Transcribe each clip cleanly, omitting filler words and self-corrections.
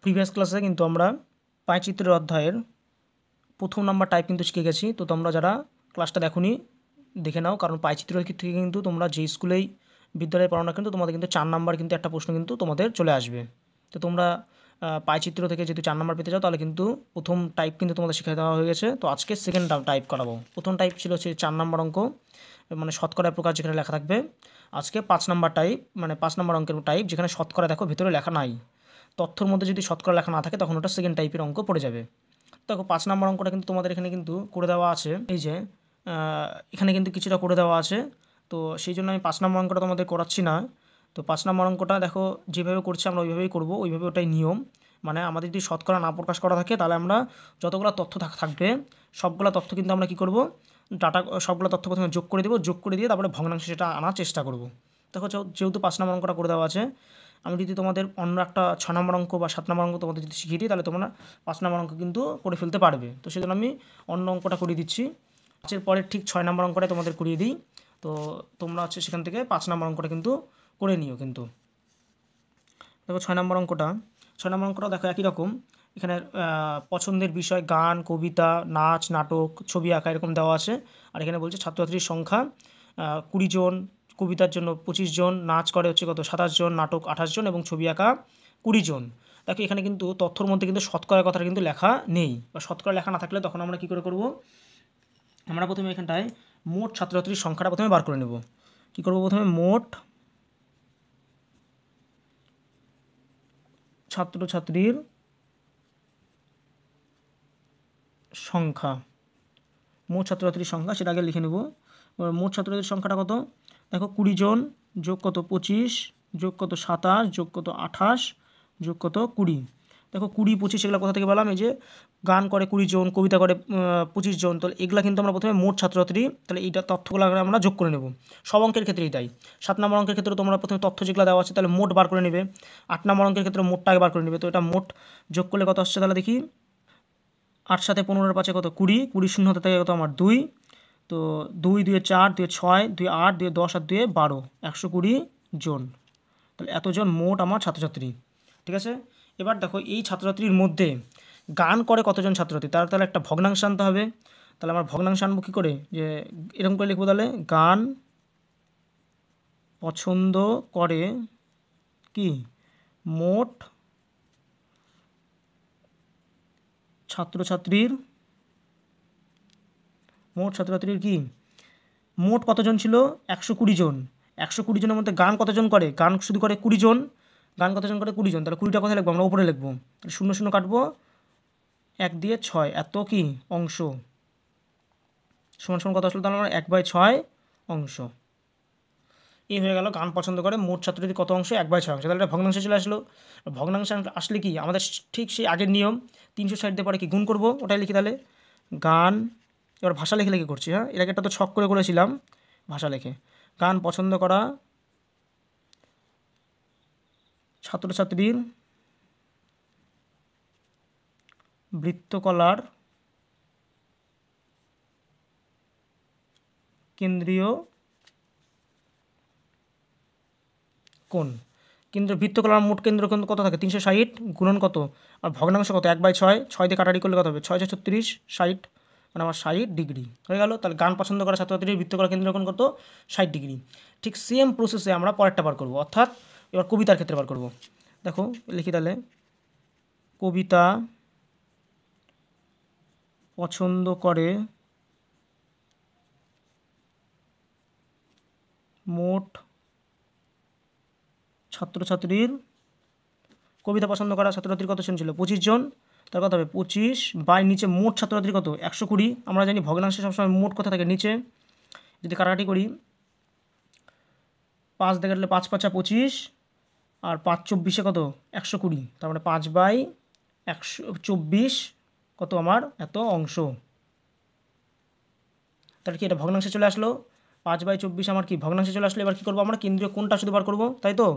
Previous ক্লাসে কিন্তু আমরা পায়চিত্রের অধ্যায়ের প্রথম নাম্বার টাইপ কিন্তু শিখে গেছি। তো তোমরা যারা ক্লাসটা দেখোনি দেখে নাও, কারণ পায়চিত্রের থেকে কিন্তু তোমরা যে স্কুলেই বিদ্যালয়ে পড়ো না কিন্তু তোমাদের কিন্তু 4 নাম্বার কিন্তু একটা প্রশ্ন কিন্তু তোমাদের চলে আসবে। তো তোমরা পায়চিত্র থেকে যদি 4 নাম্বার পেতে চাও তাহলে কিন্তু প্রথম টাইপ কিন্তু তোমাদের শিখিয়ে দেওয়া হয়ে গেছে। তো আজকে সেকেন্ড টাইপ করাবো। প্রথম টাইপ ছিল হচ্ছে 4 নাম্বার অঙ্ক, মানে শতকরা প্রকার যেখানে লেখা থাকবে। আজকে 5 নাম্বার টাইপ, মানে 5 নাম্বার অঙ্কের টাইপ যেখানে শতকরা দেখো ভেতরে লেখা নাই, তথ্যর মধ্যে যদি শতকরা লেখা না থাকে তখন ওটা সেকেন্ড টাইপের অঙ্ক পড়ে যাবে। দেখো 5 নাম্বার অঙ্কটা কিন্তু তোমাদের এখানে কিন্তু করে দেওয়া আছে, এই যে এখানে কিন্তু কিছুটা করে দেওয়া আছে। তো সেই জন্য আমি 5 নাম্বার অঙ্কটা তোমাদের করাচ্ছি না। তো 5 নাম্বার অঙ্কটা দেখো যেভাবে করছি আমরা ওইভাবেই করব, ওইভাবে ওটাই নিয়ম। মানে আমাদের যদি শতকরা না প্রকাশ করা থাকে তাহলে আমরা যতগুলো তথ্য থাকবে সবগুলো তথ্য কিন্তু আমরা কী করব, ডাটা সবগুলো তথ্য প্রথমে যোগ করে দেবো, যোগ করে দিয়ে তারপরে ভগ্নাংশ সেটা আনার চেষ্টা করব। দেখো যেহেতু 5 নাম্বার অঙ্কটা করে দেওয়া আছে, আমি যদি তোমাদের অন্য একটা 6 নম্বর অঙ্ক বা 7 নম্বর অঙ্ক তোমাদের যদি শিখিয়ে দিই তাহলে তোমরা 5 নম্বর অঙ্ক কিন্তু করে ফেলতে পারবে। তো সেজন্য আমি অন্য অঙ্কটা করিয়ে দিচ্ছি। 5-এর পরে ঠিক 6 নম্বর অঙ্কটা তোমাদের করিয়ে দিই। তো তোমরা হচ্ছে সেখান থেকে 5 নম্বর অঙ্কটা কিন্তু করে নিও। কিন্তু দেখো 6 নম্বর অঙ্কটা, 6 নম্বর অঙ্কটা দেখো একই রকম। এখানে পছন্দের বিষয় গান, কবিতা, নাচ, নাটক, ছবি আঁকা এরকম দেওয়া আছে। আর এখানে বলছে ছাত্রছাত্রীর সংখ্যা 20 জন, কবিতার জন্য 25 জন, নাচ করে হচ্ছে কত 27 জন, নাটক 28 জন এবং ছবি আঁকা 20 জন। দেখো এখানে কিন্তু তথ্যর মধ্যে কিন্তু শতকরার কথাটা কিন্তু লেখা নেই, বা শতকরা লেখা না থাকলে তখন আমরা কী করে করব, আমরা প্রথমে এখানটায় মোট ছাত্রছাত্রীর সংখ্যাটা প্রথমে বার করে নেব। কী করব, প্রথমে মোট ছাত্রছাত্রীর সংখ্যা, মোট ছাত্রছাত্রীর সংখ্যা সেটা আগে লিখে নেব। মোট ছাত্রছাত্রীর সংখ্যাটা কত, দেখো 20 জন যোগ কত 25 যোগ কত 27 যোগ কত 28 যোগ কত 20। দেখো 20 25 এগুলো কোথা থেকে পেলাম, এই যে গান করে 20 জন, কবিতা করে 25 জন, তাহলে এগুলা কিন্তু আমরা প্রথমে মোট ছাত্রছাত্রী, তাহলে এইটা তথ্যগুলো আমরা যোগ করে নেব। সব অঙ্কের ক্ষেত্রেই তাই। 7 নম্বর অঙ্কের ক্ষেত্রে তোমরা প্রথমে তথ্য যেগুলো দেওয়া আছে তাহলে মোট বার করে নেবে। 8 নম্বর অঙ্কের ক্ষেত্রে মোটটাকে বার করে নেবে। তো এটা মোট যোগ করলে কত আসছে তাহলে দেখি, 8 সাথে 15 5 কত 20, 20 শূন্য হতে থাকে কত আমার 2, তো 2 2 4 2 6 2 8 2 10 আর 2 12, 120 জন। তাহলে এতজন মোট আমার ছাত্রছাত্রী। ঠিক আছে, এবার দেখো এই ছাত্রছাত্রীর মধ্যে গান করে কতজন ছাত্রছাত্রী, তার তাহলে একটা ভগ্নাংশ আনতে হবে। তাহলে আমার ভগ্নাংশ আনবো কী করে, যে এরকম করে লিখবো, তাহলে গান পছন্দ করে কি মোট ছাত্রছাত্রীর, মোট ছাত্রছাত্রীর কি মোট কতজন ছিল 120 জন। 120 জনের মধ্যে গান কতজন করে, গান শুধু করে 20 জন, গান কতজন করে 20 জন, তাহলে 20টা কোথায় লিখবো, আমরা উপরে লিখবো। তাহলে 0 0 কাটবো, 1 দিয়ে 6 এত কি অংশ সমান সমান কত আসলো, তাহলে আমরা 1/6 অংশ। এই হয়ে গেল গান পছন্দ করে মোট ছাত্রছাত্রী কত অংশ, 1/6 অংশ। তাহলে এটা ভগ্নাংশে চলে আসলো। ভগ্নাংশ আসলে কি আমাদের ঠিক সেই আগের নিয়ম 360 দিয়ে পরে কি গুণ করবো, ওটাই লিখি। তাহলে গান, এবার ভাষা লিখে লিখে করছি, হ্যাঁ এর আগে একটা তো ছক করে করেছিলাম, ভাষা লিখে গান পছন্দ করা ছাত্রছাত্রীর বৃত্তকলার কেন্দ্রীয় কোণ। কেন্দ্র বৃত্তকলার মোট কেন্দ্র কোণ কত থাকে 360 গুণন কত, আর ভগ্নাংশ কত 1/6, 6 দিয়ে কাটারি করলে কত হবে 6 6 36 60, মানে আমার 60 ডিগ্রি হয়ে গেল। তাহলে গান পছন্দ করা ছাত্রছাত্রীর বৃত্তকলার কেন্দ্র কোণ কত 60 ডিগ্রি। ঠিক সেম প্রসেসে আমরা পরেরটা বার করবো, অর্থাৎ এবার কবিতার ক্ষেত্রে বার করবো। দেখো লিখি তাহলে, কবিতা পছন্দ করে মোট ছাত্রছাত্রীর, কবিতা পছন্দ করা ছাত্রছাত্রীর কত জন ছিল 25 জন, তার কত হবে 25 বাই নিচে মোট ছাত্রছাত্রী কত 120। আমরা জানি ভগ্নাংশে সবসময় মোট কথা থাকে নিচে, যদি কাটাকাটি করি 5 দিয়ে কাটলে 5 5 25 আর 5 24 কত 120, তার মানে 5/124 কত আমার এত অংশ। তাহলে কি এটা ভগ্নাংশে চলে আসলো, 5/24 আমার কি ভগ্নাংশে চলে আসলো। এবার কী করবো আমরা, কেন্দ্রীয় কোণটা শুধু বার করবো, তাই তো।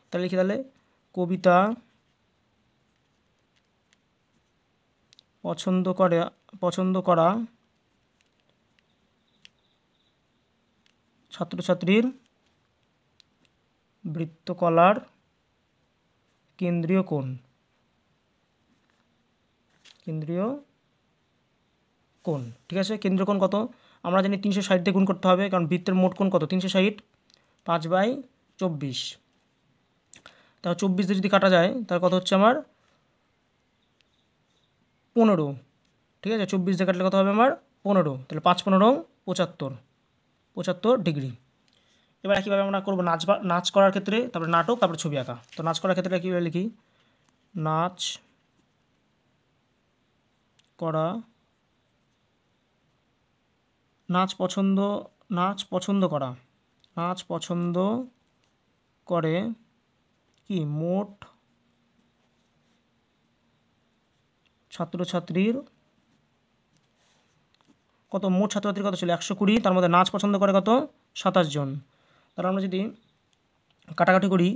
তাহলে লিখি তাহলে কবিতা পছন্দ করা ছাত্রছাত্রীর বৃত্তকলার কেন্দ্রীয় কোণ। কেন্দ্রীয় কোণ। ঠিক আছে, কেন্দ্রীয় কোণ কত আমরা জানি 360 দিয়ে গুণ করতে হবে, কারণ বৃত্তের মোট কোণ কত 360, 5/24। তাহলে 24 দিয়ে যদি কাটা যায় তাহলে কত হচ্ছে আমার 15। ঠিক আছে, 24 দিয়ে কাটলে কত হবে আমার 15, তাহলে 5×15 75 ডিগ্রি। এবার কীভাবে আমরা করবো নাচ করার ক্ষেত্রে, তারপরে নাটক, তারপরে ছবি আঁকা। তো নাচ করার ক্ষেত্রে কীভাবে লিখি, নাচ করা, নাচ পছন্দ করা, নাচ পছন্দ করে কি মোট ছাত্রছাত্রীর কত, মোট ছাত্রছাত্রীর কত ছিল 120, তার মধ্যে নাচ পছন্দ করে কত 27 জন। তাহলে আমরা যদি কাটাকাটি করি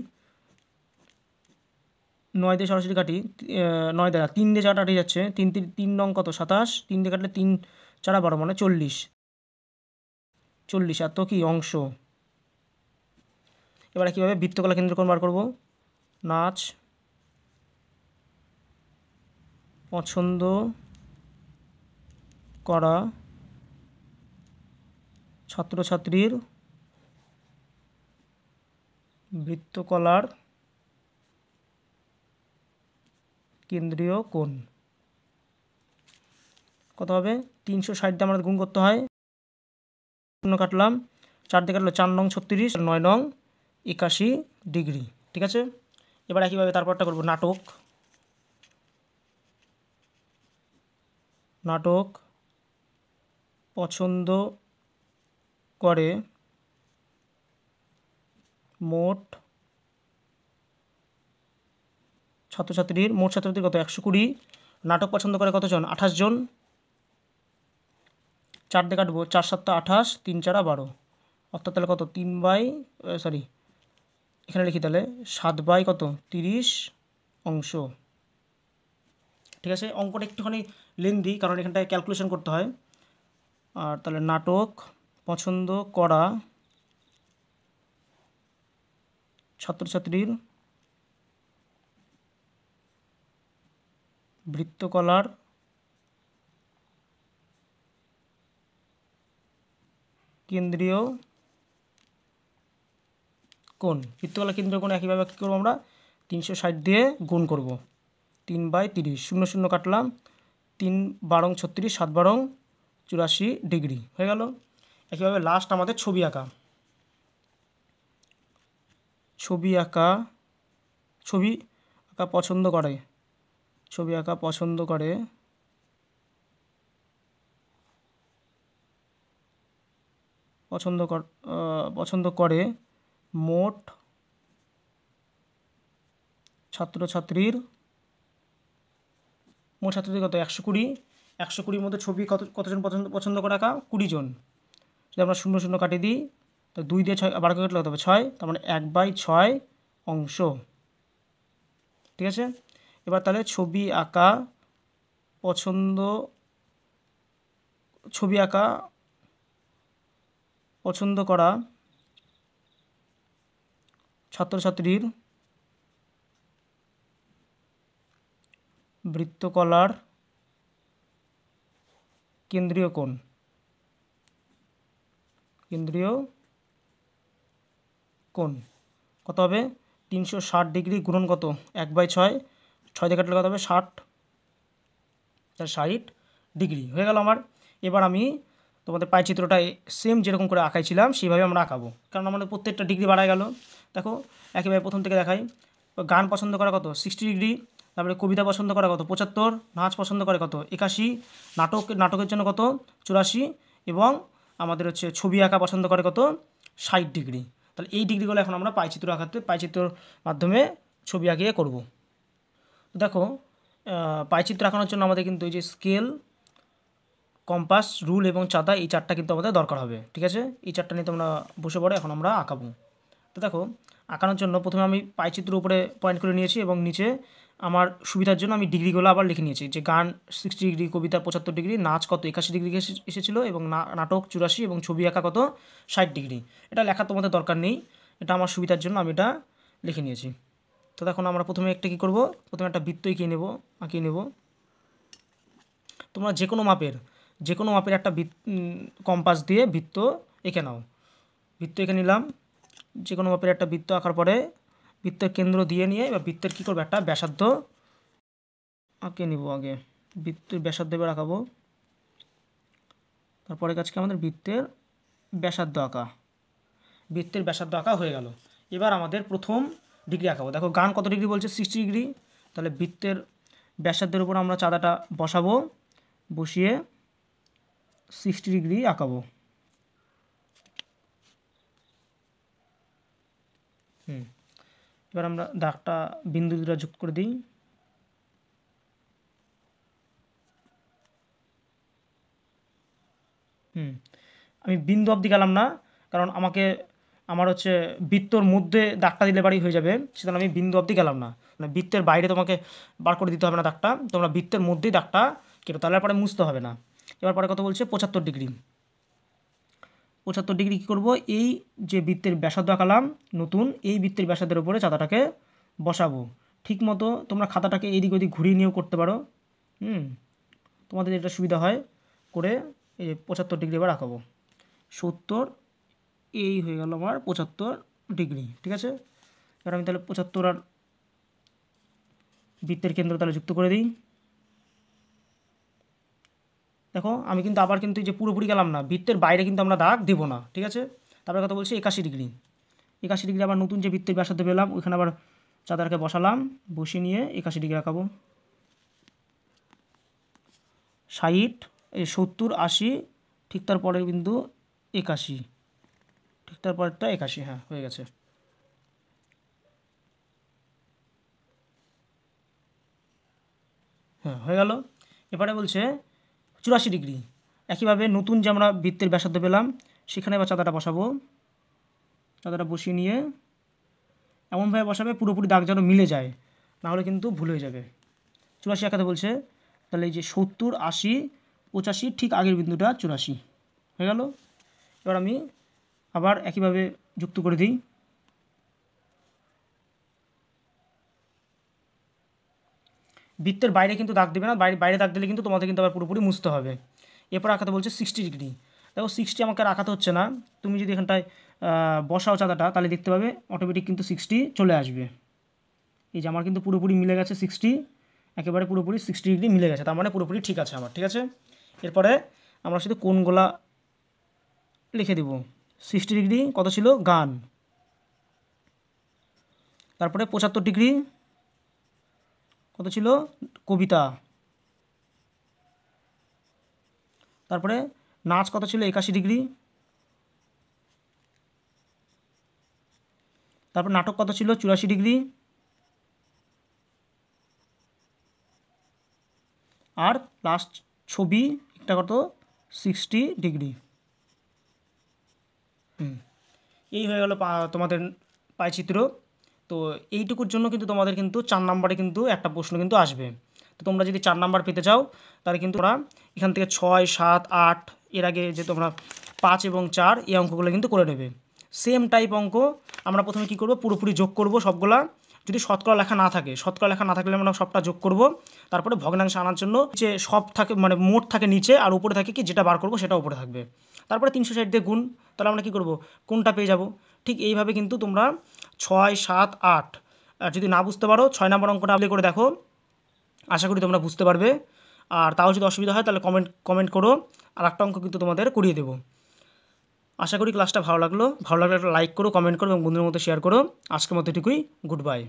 9 দিয়ে সরাসরি কাটি, 9 দ্বারা 3 দিয়ে 4 কাটি যাচ্ছে, 3 নং কত 27, 3 দিয়ে কাটলে 3 4 12 মানে 40 এত কি অংশ। এবারে কীভাবে বৃত্তকলা কেন্দ্রকোণ বার করব, নাচ পছন্দ করা ছাত্রছাত্রীর বৃত্তকলার কেন্দ্রীয় কোণ কত হবে 360 দিয়ে আমাদের গুণ করতে হয়, শূন্য কাটলাম, 4 দিয়ে কাটলো 4 নং 36, 9 নং 81 ডিগ্রি। ঠিক আছে, এবার একইভাবে তারপরটা করব নাটক, নাটক পছন্দ করে মোট ছাত্রছাত্রীর কত 120, নাটক পছন্দ করে কতজন 28 জন, 4 দিয়ে কাটবো 4 7 28, 3 4 12, অর্থাৎ তাহলে কত 3 এখানে লিখি তাহলে 7/30 অংশ। ঠিক আছে, অঙ্কটা একটুখানি লেন্দি কারণ এখানটায় ক্যালকুলেশন করতে হয়। আর তাহলে নাটক পছন্দ করা ছাত্রছাত্রীর বৃত্তকলার কেন্দ্রীয় কোণ। বৃত্তকলা কেন্দ্রীয় কোণ একইভাবে কী করবো আমরা 360 দিয়ে গুণ করব, 3/30, 0 0 কাটলাম, 3 12 36, 7 12 84 ডিগ্রি হয়ে গেল। একইভাবে লাস্ট আমাদের ছবি আঁকা, ছবি আঁকা পছন্দ করে, ছবি আঁকা পছন্দ করে মোট ছাত্রছাত্রীর কত 120, 120 মধ্যে ছবি কতজন পছন্দ করে আঁকা 20 জন। যদি আমরা 0 0 কাটিয়ে দিই তো 2 দিয়ে 6 12 কাটলে হতে হবে 6, তার মানে 1/6 অংশ। ঠিক আছে, এবার তাহলে ছবি আঁকা পছন্দ করা ছাত্রছাত্রীর বৃত্তকলার কেন্দ্রীয় কোণ কত হবে 360 ডিগ্রি গুণন কত 1/6, 6 দিয়ে কাটলে কত হবে 60 ডিগ্রি হয়ে গেল আমার। এবার আমি তোমাদের পাইচিত্রটা সেম যেরকম করে আঁকাইছিলাম সেইভাবে আমরা আঁকাবো, কারণ আমাদের প্রত্যেকটা ডিগ্রি বাড়ায় গেল। দেখো একেবারে প্রথম থেকে দেখাই, গান পছন্দ করা কত 60 ডিগ্রি, তারপরে কবিতা পছন্দ করা কত 75, নাচ পছন্দ করে কত 81, নাটকের জন্য কত 84, এবং আমাদের হচ্ছে ছবি আঁকা পছন্দ করে কত 60 ডিগ্রি। তাহলে এই ডিগ্রিগুলো এখন আমরা পাইচিত্রর মাধ্যমে ছবি আঁকিয়ে করব। তো দেখো পাইচিত্র আঁকানোর জন্য আমাদের কিন্তু এই যে স্কেল, কম্পাস, রুল এবং চাঁদা এই চারটা কিন্তু আমাদের দরকার হবে। ঠিক আছে, এই চারটা নিয়ে তোমরা বসে পড়ে এখন আমরা আঁকাবো। তো দেখো আঁকানোর জন্য প্রথমে আমি পাইচিত্রের উপরে পয়েন্ট করে নিয়েছি এবং নিচে আমার সুবিধার জন্য আমি ডিগ্রিগুলো আবার লিখে নিয়েছি, যে গান 60 ডিগ্রি, কবিতা 75 ডিগ্রি, নাচ কত 81 ডিগ্রি এসেছিলো, এবং নাটক 84, এবং ছবি আঁকা কত 60 ডিগ্রি। এটা লেখা তোমাদের দরকার নেই, এটা আমার সুবিধার জন্য আমি এটা লিখে নিয়েছি। তো দেখুন আমরা প্রথমে একটা কী করব, প্রথমে একটা বৃত্ত আঁকিয়ে নেব। তোমরা যে কোনো মাপের একটা কম্পাস দিয়ে বৃত্ত এঁকে নাও। বৃত্ত এঁকে নিলাম, যে কোনো মাপের একটা বৃত্ত আঁকার পরে বৃত্তের কেন্দ্র দিয়ে নিয়ে এবার বৃত্তের কী করবো, একটা ব্যাসার্ধ আঁকে নিব। আগে বৃত্তের ব্যাসার্ধ এবার আঁকাবো। তারপরে কাজকে আমাদের বৃত্তের ব্যাসার্ধ আঁকা হয়ে গেল। এবার আমাদের প্রথম ডিগ্রি আঁকাবো। দেখো গান কত ডিগ্রি বলছে, 60 ডিগ্রি। তাহলে বৃত্তের ব্যাসার্ধের উপর আমরা চাঁদাটা বসাবো, বসিয়ে 60 ডিগ্রি আঁকাবো। এবার আমরা দাগটা বিন্দু দুটো যুক্ত করে দিই। আমি বিন্দু অবধি গেলাম না, কারণ আমার হচ্ছে বৃত্তর মধ্যে দাগটা দিলে বাড়ি হয়ে যাবে, সেজন্য আমি বিন্দু অবধি গেলাম না। মানে বৃত্তের বাইরে তোমাকে বার করে দিতে হবে না দাগটা, তোমরা বৃত্তের মধ্যেই দাগটা কেটে, তাহলে পরে মুছতে হবে না। এবার পরে কত বলছে, 75 ডিগ্রি। 75 ডিগ্রি কী করবো, এই যে বৃত্তের ব্যাসার্ধ আঁকালাম নতুন, এই বৃত্তের ব্যাসার্ধের উপরে চাঁদাটাকে বসাবো। ঠিক মতো তোমরা খাতাটাকে এদিক ওদিক ঘুরিয়ে নিয়েও করতে পারো, তোমাদের যেটা সুবিধা হয় করে। এই 75 ডিগ্রি এবার আঁকাবো। 70, এই হয়ে গেল আমার 75 ডিগ্রি, ঠিক আছে। এবার আমি তাহলে 75 আর বৃত্তের কেন্দ্র তাহলে যুক্ত করে দিই। দেখো আমি কিন্তু আবার কিন্তু যে পুরোপুরি গেলাম না, বৃত্তের বাইরে কিন্তু আমরা দাগ দেব না, ঠিক আছে। তারপরে কথা বলছি 81 ডিগ্রি। 81 ডিগ্রি আবার নতুন যে বৃত্তের ব্যাসার্ধ পেলাম ওইখানে আবার চাঁদাটাকে বসালাম, বসিয়ে নিয়ে 81 ডিগ্রি আঁকাবো। 60, এই 70, 80, ঠিক তারপরে কিন্তু 81, ঠিক তারপরেরটা 81, হ্যাঁ হয়ে গেছে। হ্যাঁ হয়ে গেল। এবারে বলছে 84 ডিগ্রি। একইভাবে নতুন যে আমরা বৃত্তের ব্যাসার্ধ পেলাম সেখানে এবার চাঁদাটা বসাবো। চাঁদাটা বসিয়ে নিয়ে এমনভাবে বসাবে পুরোপুরি দাগ যেন মিলে যায়, নাহলে কিন্তু ভুল হয়ে যাবে। 84 আঁকাতে বলছে, তাহলে এই যে 70, 80, 85, ঠিক আগের বিন্দুটা 84 হয়ে গেল। এবার আমি আবার একইভাবে যুক্ত করে দিই। বৃত্তের বাইরে কিন্তু দাগ দেবে না, বাইরে দাগ দিলে কিন্তু তোমাদের কিন্তু আবার পুরোপুরি মুছতে হবে। এরপর আঁকাতে বলছে 60 ডিগ্রি। দেখো 60 আমাকে আর আঁকাতে হচ্ছে না, তুমি যদি এখানটায় বসাও চাঁদাটা তাহলে দেখতে পাবে অটোমেটিক কিন্তু 60 চলে আসবে। এই যে আমার কিন্তু পুরোপুরি মিলে গেছে 60, একেবারে পুরোপুরি 60 ডিগ্রি মিলে গেছে, তার মানে পুরোপুরি ঠিক আছে আমার, ঠিক আছে। এরপরে আমরা শুধু কোণগুলা লিখে দেব। 60 ডিগ্রি কত ছিল, গান। তারপরে 75 ডিগ্রি কত ছিল, কবিতা। তারপরে নাচ কত ছিল, 81 ডিগ্রি। তারপর নাটক কত ছিল, 84 ডিগ্রি। আর লাস্ট ছবি একটা কত, 60 ডিগ্রি। এই হয়ে গেল তোমাদের পায়চিত্র। তো এইটুকুর জন্য কিন্তু তোমাদের কিন্তু 4 নম্বরে কিন্তু একটা প্রশ্ন কিন্তু আসবে। তো তোমরা যদি 4 নাম্বার পেতে চাও তাহলে কিন্তু তোমরা এখান থেকে 6, 7, 8, এর আগে যে তোমরা 5 এবং 4 এই অঙ্কগুলো কিন্তু করে নেবে। সেম টাইপ অঙ্ক আমরা প্রথমে কি করব, পুরোপুরি যোগ করব সবগুলা। যদি শতকরা লেখা না থাকে, আমরা সবটা যোগ করব। তারপরে ভগ্নাংশে আনার জন্য যে সব থাকে মানে মোট থাকে নিচে, আর উপরে থাকে কি যেটা বার করব সেটা উপরে থাকবে। তারপরে 360 দিয়ে গুণ, তাহলে আমরা কি করব, কোনটা পেয়ে যাব। ঠিক এইভাবে কিন্তু তোমরা 6, 7, 8, আর যদি না বুঝতে পারো 6 নম্বর অঙ্কটা আপনি করে দেখো, আশা করি তোমরা বুঝতে পারবে। আর তাও যদি অসুবিধা হয় তাহলে কমেন্ট করো, আর একটা অঙ্ক কিন্তু তোমাদের করিয়ে দেবো। আশা করি ক্লাসটা ভালো লাগলে একটা লাইক করো, কমেন্ট করো এবং বন্ধুদের মধ্যে শেয়ার করো। আজকের মতো এটুকুই, গুড বাই।